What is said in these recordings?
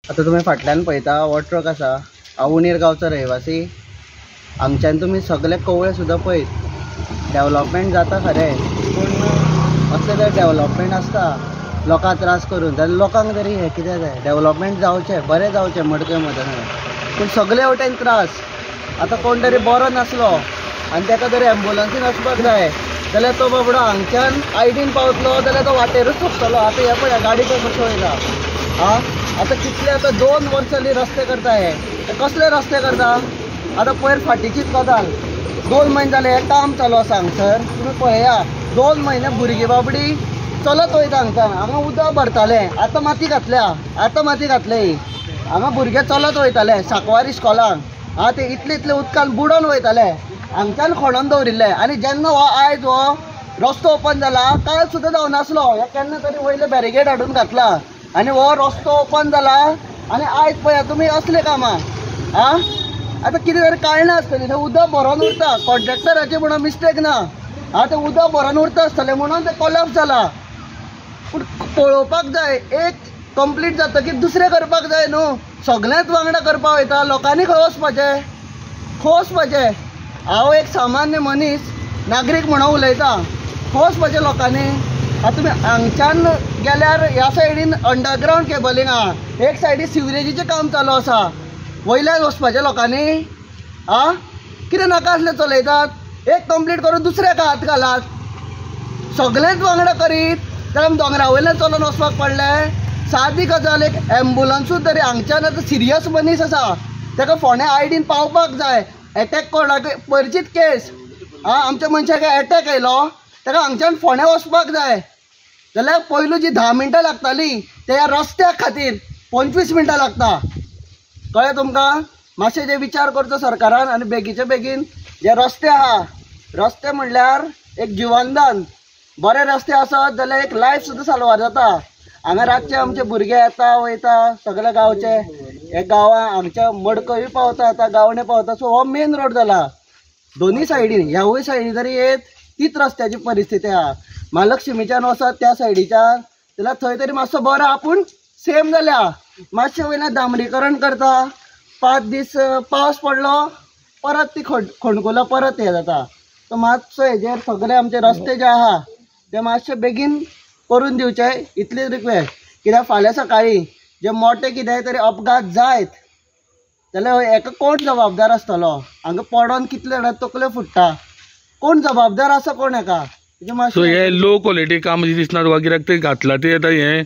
आता तुम्ही फाटल्यान पळयता हो ट्रक आसा। हांव उणीर गांवचो रहिवासी। हांगच्यान तुम्ही सगळे कवळे सुद्दां पळयत। डेव्हलपमेंट जाता खरें, पूण असले जर डेव्हलपमेंट आसता लोकांक त्रास करून जाल्यार लोकांक तरी हें कितें जाय, डेव्हलपमेंट जावचें, बरें जावचें मडके मदन। पूण सगळे वटेन त्रास। आतां कोण तरी बरो नासलो आनी ताका जर एम्ब्युलन्सीन वचपाक जाय जाल्यार तो बाबडो हांगच्यान आयडीन पावतलो जाल्यार तो वाटेरूच चुकतलो। आतां हे पळय गाडी कशें वयता। आता कितले आता 2 वर्सांनी रस्ते करता हे कसले रस्ते करता। आता पयर फाटीचीच गजाल 2 महिने जाले हे काम चालू आसा हांगसर। तुम्ही पळया 2 महिने भुरगीं बाबडी चलत वयता हांगच्यान। हांगा उदक भरताले, आतां माती घातल्या, आतां माती घातले। हांगा भुरगे चलत वयताले साकवारी इस्कॉलाक। ते इतले इतले उदकान बुडोन वयताले, हांगच्यान खणून दवरिल्ले। आनी जेन्ना हो आयज हो रस्तो ओपन जाला, काल सुद्दां जावन नासलो। हे केन्ना तरी वयले बॅरिगेड हाडून घातला आनी हो रस्तो ओपन जाला आनी आयज पळया तुमी असले कामां। आतां कितें तरी कारणां आसतलीं। थंय उदक भरोन उरता, कॉन्ट्रॅक्टराचें म्हणून मिस्टेक ना। तें उदक भरोन उरता आसतलें म्हणून तें कोलॅप्स जाला। पूण पळोवपाक जाय, एक कंप्लीट जातकीर दुसरें करपाक जाय न्हू। सगळ्यांच वांगडा करपाक वयता, लोकांनी खंय वचपाचें, खंय वचपाचें। हांव एक सामान्य मनीस, नागरीक म्हणून उलयता, खंय वचपाचें लोकांनी। आता तुम्ही हांगच्यान गेल्यार ह्या सायडीन अंडरग्राउंड केबलींग आहा, एक सायडीन सिवरेजीचें काम चालू आसा, वयल्यान वचपाचें लोकांनी। कितें नाका आसलें चलयतात। एक कंप्लीट करून दुसऱ्याक हात घालात। सगळेंच वांगडा करीत जाल्यार दोंगरा वयल्यान चलून वचपाक पडलें। सादी गजाल, एक एम्ब्युलन्सूच तरी हांगच्यान आतां सिरियस मनीस आसा, ताका फोंड्या आयडीन पावपाक जाय। एटॅक कोणाक परिचीत केस, आमच्या मनशाक एटॅक आयलो, ताका हांगच्यान फोंड्या वचपाक जाय जाल्यार पयलू जी 10 मिनटां लागताली ते ह्या रस्त्याक खातीर 25 मिनटां लागता। कळ्ळें तुमकां? मातशें जे विचार करचो सरकारान आनी बेगीचे बेगीन जे रस्ते आहा, रस्ते म्हणल्यार एक जिवनदान। बरे रस्ते आसत जाल्यार एक लायफ सुद्दां साल्वार जाता। हांगा रातचे आमचे भुरगे येता वयता सगळे गांवचे, हे गांवां हांगच्या मडकय पावता, आतां गावणे पावता। सो हो मेन रोड जाला दोनी सायडीन। ह्यावूय सायडीन जरी येत तीच रस्त्याची परिस्थिती आहा। महालक्ष्मीच्यान वचत त्या सायडीच्यान जाल्यार थंय तरी मातसो बरो आपूण सेम जाल्या। मातशें वयल्यान डांबरीकरण करता, 5 दीस पावस पडलो परत ती खणकुलां परत हे जाता। सो मातसो हेजेर सगळे आमचे रस्ते जे आहा ते मातशे बेगीन करून दिवचे, इतलीच रिक्वेस्ट। कित्याक फाल्यां सकाळी जे मोठे कितेंय तरी अपघात जायत जाल्यार हेका कोण जबाबदार आसतलो। हांगा पडोन कितले जाणां तकल्यो फुट्टा, कोण जबाबदार आसा कोण हेका। सो हे लो क्वॉलिटी काम दिसना तुका, कित्याक ते घातला ते आतां हे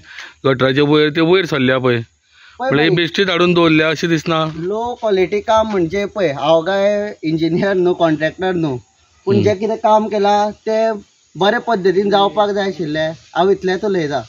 गटराचे वयर ते वयर सरल्या पळय, म्हणजे बेश्टीच हाडून दवरल्या अशें दिसना। लो क्वॉलिटी काम म्हणजे पळय, हांव काय इंजिनियर न्हू, कॉन्ट्रॅक्टर न्हू, पूण जे कितें काम केलां ते बरे पद्दतीन जावपाक जाय आशिल्लें। हांव इतलेंच उलयतां।